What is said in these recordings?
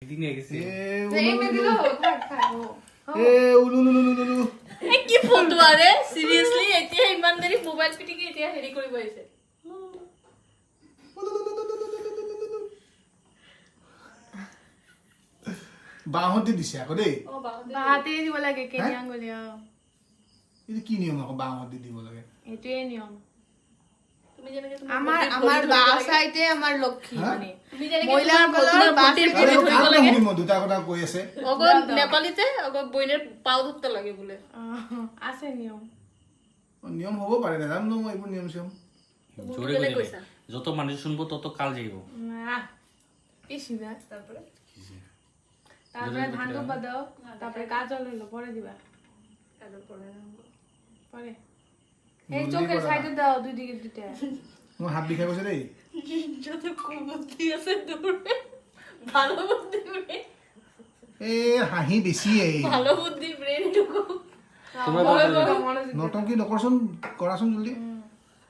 fitting নিয়ে গেছে এই মে দিলো থাক এ উলুলুলুলুলু কি ফটো আরে সিরিয়াসলি এতিয়া ইমান দেৰি মোবাইল পিটিকি এতিয়া হেৰি কৰিব আহিছে বাহতি দিছে আকৌ দেই বাহাতে দিব লাগে কেনি আঙ্গুলি এই কি নিয়ম আকৌ বাহতি দিব লাগে এটোয়ে নিয়ম তুমি যেনেকে আমার বা সাইডে আমার লক্ষ্মী মানে তুমি যেনেকে মহিলাৰ তোমাৰ ভণ্টিৰ ভৰি ধৰিব লাগে দুটা কথা কৈ আছে অগন নেপালীতে অগন বইনেৰ পাও ধৰতে লাগে বলে আছে নিয়ম নিয়ম হ'ব পাৰে নাজানো মই এইবোৰ নিয়ম চিয়ম জোরে কইছা যত মানুষ শুনবো তত কাল যাইব বেশি না তারপরে ধান দুব্বা দাও তারপরে কাজল হইলো পরে দিবা কাজল পরে এই চোখের সাইডে দাও দুই দিকে দুইটা মোৰ হাত বিষাই গৈছে দেই যত কুবুদ্ধি আছে দূরে ভালো বুদ্ধি ব্রেন এ হাঁহি বেছি এই ভালো বুদ্ধি ব্রেন ঢুকো নটংকি নকৰচোন কৰাচোন জলদি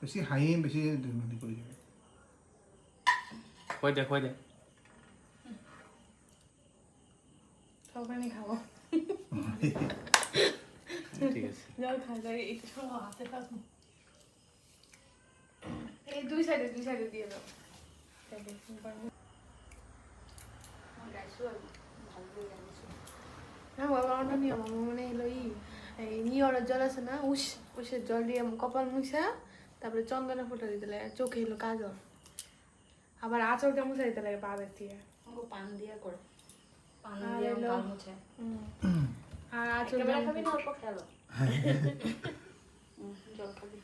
বেছি হাঁহি বেছি ধুমধি কৰি যাবে কই দে সকালে খাবো ঠিক আছে যাও খাই একটু সরো হাতে থাকো এই দুই সাইডে দিয়ে দাও না বাবা ওটা নিয়ে আমার মনে হলো এই নিয়রের জল আছে না উষের জল দিয়ে কপাল মুছা তারপরে চন্দনে ফোটা দিতে লাগে চোখে এলো কাজল আবার আঁচলটা মুছা দিতে লাগে বাবের দিয়ে পান দিয়া করে পান দিয়া গাল মুছে আর আঁচল ক্যামেরা খাবি না অল্প খেলো জল খাবি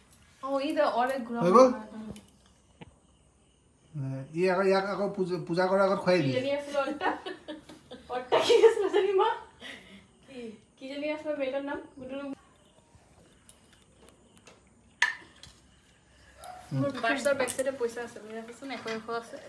ও ইদা অনেক ঘুরা ইয়াক আকৌ পূজা কৰাৰ আগত খুৱাই দিয়ে জানি আসলো ওরটা কি আসলো জানি মা কি জানি আসলো মেয়েটার নাম গুডুরু মোর বাসার ব্যাক সাইডে পয়সা আছে মেরা কাছে 100 আছে